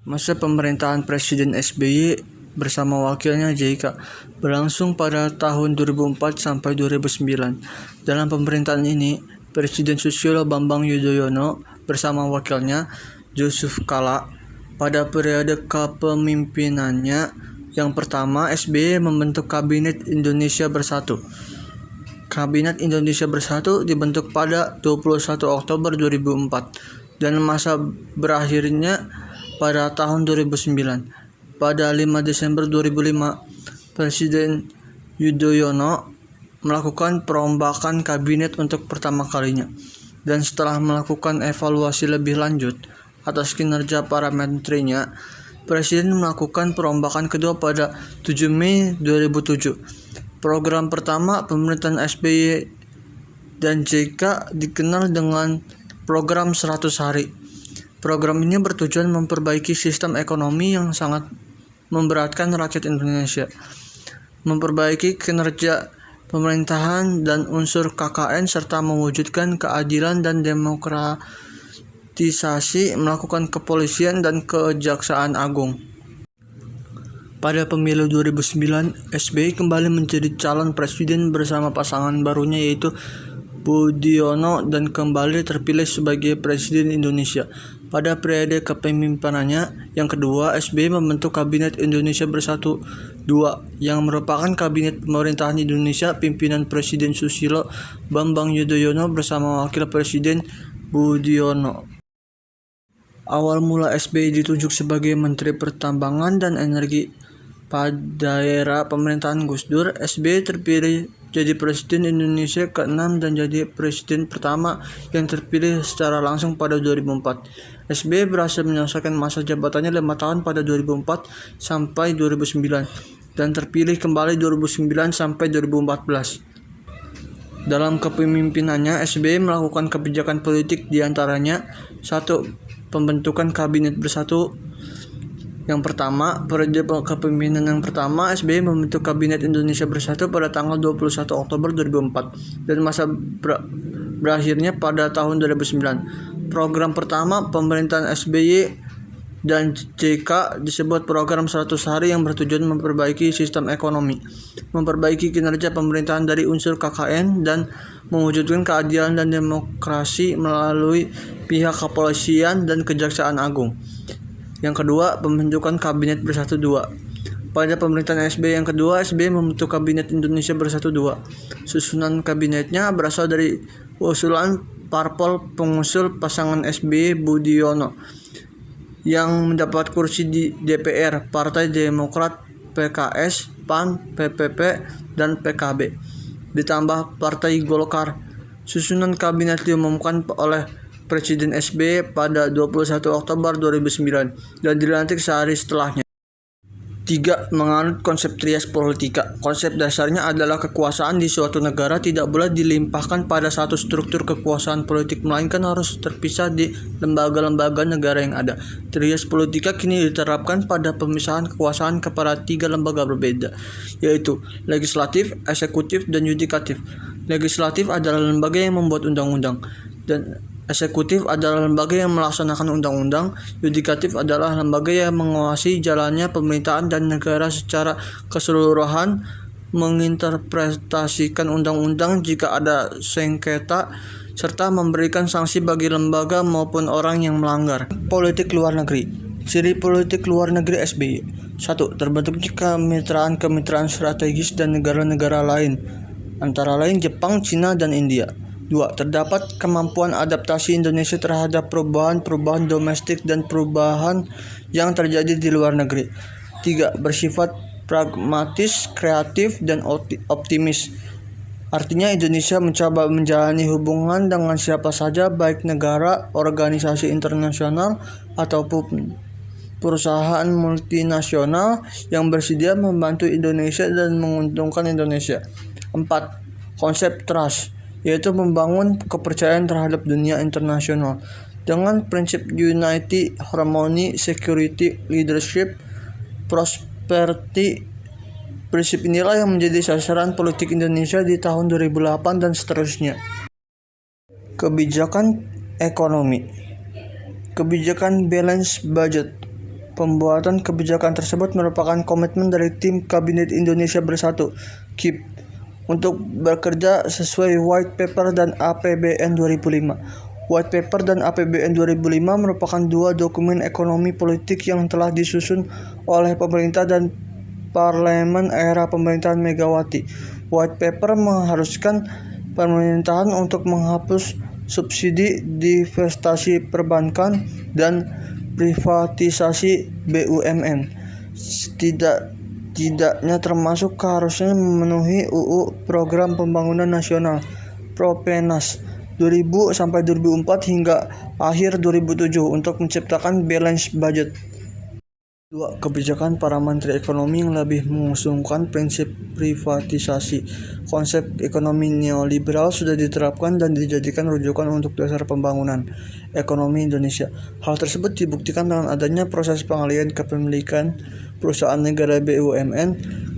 Masa pemerintahan Presiden SBY bersama wakilnya JK berlangsung pada tahun 2004 sampai 2009. Dalam pemerintahan ini, Presiden Susilo Bambang Yudhoyono bersama wakilnya Yusuf Kala pada periode kepemimpinannya yang pertama, SBY membentuk Kabinet Indonesia Bersatu. Kabinet Indonesia Bersatu dibentuk pada 21 Oktober 2004 dan masa berakhirnya pada tahun 2009. Pada 5 Desember 2005, Presiden Yudhoyono melakukan perombakan kabinet untuk pertama kalinya. Dan setelah melakukan evaluasi lebih lanjut atas kinerja para menterinya, Presiden melakukan perombakan kedua pada 7 Mei 2007. Program pertama pemerintahan SBY dan JK dikenal dengan program 100 hari. Program ini bertujuan memperbaiki sistem ekonomi yang sangat memberatkan rakyat Indonesia, memperbaiki kinerja pemerintahan dan unsur KKN, serta mewujudkan keadilan dan demokratisasi, melakukan kepolisian dan kejaksaan agung. Pada pemilu 2009, SBY kembali menjadi calon presiden bersama pasangan barunya yaitu Budiono dan kembali terpilih sebagai Presiden Indonesia. Pada periode kepemimpinannya yang kedua, SBY membentuk Kabinet Indonesia Bersatu II yang merupakan kabinet pemerintahan Indonesia pimpinan Presiden Susilo Bambang Yudhoyono bersama Wakil Presiden Budiono. Awal mula SBY ditunjuk sebagai Menteri Pertambangan dan Energi. Pada era pemerintahan Gus Dur, SBY terpilih jadi Presiden Indonesia ke-6 dan jadi Presiden pertama yang terpilih secara langsung pada 2004. SBY berhasil menyelesaikan masa jabatannya 5 tahun pada 2004 sampai 2009 dan terpilih kembali 2009 sampai 2014. Dalam kepemimpinannya, SBY melakukan kebijakan politik diantaranya 1. Pembentukan Kabinet Bersatu. Yang pertama, periode kepemimpinan yang pertama, SBY membentuk Kabinet Indonesia Bersatu pada tanggal 21 Oktober 2004 dan masa berakhirnya pada tahun 2009. Program pertama pemerintahan SBY dan JK disebut program 100 hari yang bertujuan memperbaiki sistem ekonomi, memperbaiki kinerja pemerintahan dari unsur KKN dan mewujudkan keadilan dan demokrasi melalui pihak kepolisian dan kejaksaan agung. Yang kedua, pembentukan Kabinet Bersatu II. Pada pemerintahan SBY yang kedua, SBY membentuk Kabinet Indonesia Bersatu II. Susunan kabinetnya berasal dari usulan parpol pengusul pasangan SBY Budiono yang mendapat kursi di DPR, Partai Demokrat, PKS, PAN, PPP, dan PKB. Ditambah Partai Golkar. Susunan kabinet diumumkan oleh Presiden SBY pada 21 Oktober 2009 dan dilantik sehari setelahnya. 3. Menganut konsep trias politika. Konsep dasarnya adalah kekuasaan di suatu negara tidak boleh dilimpahkan pada satu struktur kekuasaan politik, melainkan harus terpisah di lembaga-lembaga negara yang ada. Trias politika kini diterapkan pada pemisahan kekuasaan kepada 3 lembaga berbeda, yaitu legislatif, eksekutif, dan yudikatif. Legislatif adalah lembaga yang membuat undang-undang, dan eksekutif adalah lembaga yang melaksanakan undang-undang. Yudikatif adalah lembaga yang menguasai jalannya pemerintahan dan negara secara keseluruhan, menginterpretasikan undang-undang jika ada sengketa, serta memberikan sanksi bagi lembaga maupun orang yang melanggar. Politik luar negeri. Ciri politik luar negeri SBY. 1. Terbentuknya kemitraan strategis dan negara-negara lain, antara lain Jepang, Cina, dan India. 2. Terdapat kemampuan adaptasi Indonesia terhadap perubahan-perubahan domestik dan perubahan yang terjadi di luar negeri. 3. Bersifat pragmatis, kreatif, dan optimis. Artinya Indonesia mencoba menjalani hubungan dengan siapa saja, baik negara, organisasi internasional, ataupun perusahaan multinasional yang bersedia membantu Indonesia dan menguntungkan Indonesia. 4. Konsep trust, yaitu membangun kepercayaan terhadap dunia internasional dengan prinsip unity, harmony, security, leadership, prosperity. Prinsip inilah yang menjadi sasaran politik Indonesia di tahun 2008 dan seterusnya. Kebijakan ekonomi. Kebijakan balance budget. Pembuatan kebijakan tersebut merupakan komitmen dari Tim Kabinet Indonesia Bersatu (KIB) untuk bekerja sesuai White Paper dan APBN 2005. White Paper dan APBN 2005 merupakan dua dokumen ekonomi politik yang telah disusun oleh pemerintah dan parlemen era pemerintahan Megawati. White Paper mengharuskan pemerintahan untuk menghapus subsidi divestasi perbankan dan privatisasi BUMN. Tidaknya termasuk keharusan memenuhi UU Program Pembangunan Nasional (Propenas) 2000 sampai 2004 hingga akhir 2007 untuk menciptakan balance budget. 2. Kebijakan para menteri ekonomi yang lebih mengusungkan prinsip privatisasi. Konsep ekonomi neoliberal sudah diterapkan dan dijadikan rujukan untuk dasar pembangunan ekonomi Indonesia. Hal tersebut dibuktikan dengan adanya proses pengalihan kepemilikan perusahaan negara BUMN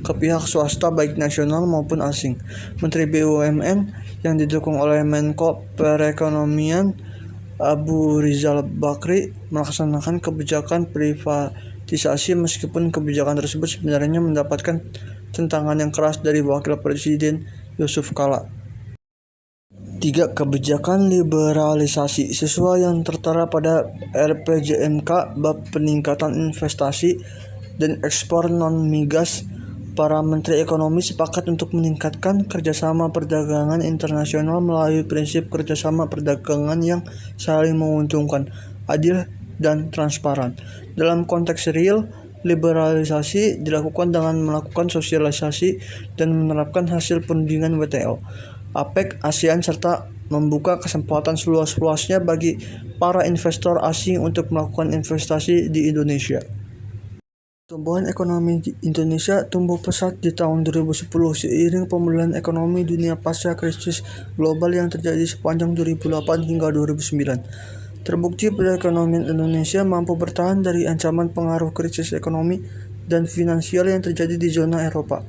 ke pihak swasta baik nasional maupun asing. Menteri BUMN yang didukung oleh Menko Perekonomian Abu Rizal Bakri melaksanakan kebijakan privatisasi meskipun kebijakan tersebut sebenarnya mendapatkan tentangan yang keras dari Wakil Presiden Yusuf Kala. 3. Kebijakan liberalisasi sesuai yang tertera pada RPJMK bab peningkatan investasi dan ekspor non-migas. Para menteri ekonomi sepakat untuk meningkatkan kerjasama perdagangan internasional melalui prinsip kerjasama perdagangan yang saling menguntungkan, adil, dan transparan. Dalam konteks real, liberalisasi dilakukan dengan melakukan sosialisasi dan menerapkan hasil perundingan WTO, APEC, ASEAN, serta membuka kesempatan seluas-luasnya bagi para investor asing untuk melakukan investasi di Indonesia. Pertumbuhan ekonomi Indonesia tumbuh pesat di tahun 2010 seiring pemulihan ekonomi dunia pasca krisis global yang terjadi sepanjang 2008 hingga 2009. Terbukti perekonomian Indonesia mampu bertahan dari ancaman pengaruh krisis ekonomi dan finansial yang terjadi di zona Eropa.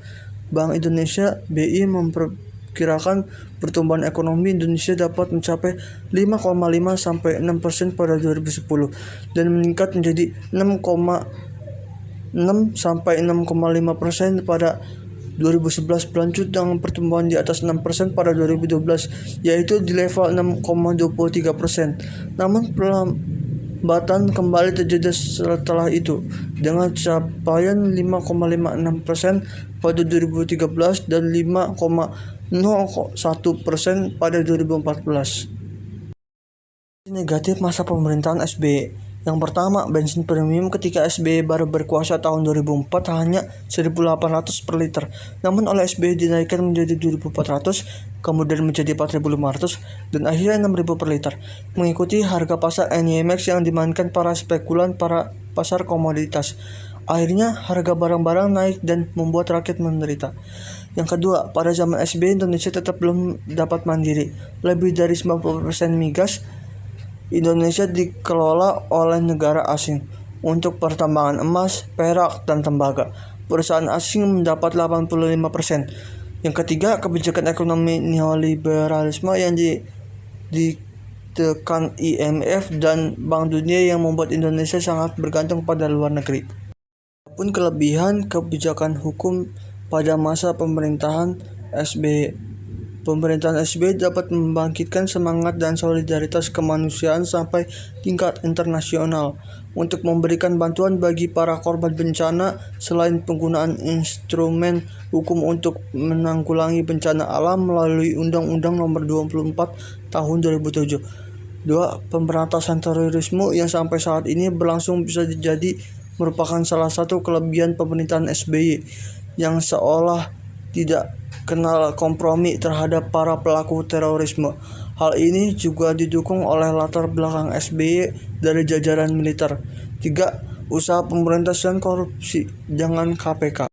Bank Indonesia (BI) memperkirakan pertumbuhan ekonomi Indonesia dapat mencapai 5,5 sampai 6% pada 2010 dan meningkat menjadi 6 sampai 6,5% pada 2011, berlanjut dengan pertumbuhan di atas 6% pada 2012, yaitu di level 6,23%. Namun perlambatan kembali terjadi setelah itu, dengan capaian 5,56% pada 2013 dan 5,01% pada 2014. Negatif masa pemerintahan SBY. Yang pertama, bensin premium ketika SBY baru berkuasa tahun 2004 hanya 1.800 per liter. Namun oleh SBY dinaikkan menjadi 2.400, kemudian menjadi 4.500, dan akhirnya 6.000 per liter. Mengikuti harga pasar NYMEX yang dimainkan para spekulan para pasar komoditas. Akhirnya harga barang-barang naik dan membuat rakyat menderita. Yang kedua, pada zaman SBY Indonesia tetap belum dapat mandiri. Lebih dari 90% migas Indonesia dikelola oleh negara asing untuk pertambangan emas, perak, dan tembaga. Perusahaan asing mendapat 85%. Yang ketiga, kebijakan ekonomi neoliberalisme yang ditekan IMF dan Bank Dunia yang membuat Indonesia sangat bergantung pada luar negeri. Adapun kelebihan kebijakan hukum pada masa pemerintahan SBY. Pemerintahan SBY dapat membangkitkan semangat dan solidaritas kemanusiaan sampai tingkat internasional untuk memberikan bantuan bagi para korban bencana selain penggunaan instrumen hukum untuk menanggulangi bencana alam melalui Undang-Undang Nomor 24 Tahun 2007. 2. Pemberantasan terorisme yang sampai saat ini berlangsung bisa jadi merupakan salah satu kelebihan pemerintahan SBY yang seolah tidak kenal kompromi terhadap para pelaku terorisme. Hal ini juga didukung oleh latar belakang SBY dari jajaran militer. 3. Usaha pemberantasan korupsi dengan KPK.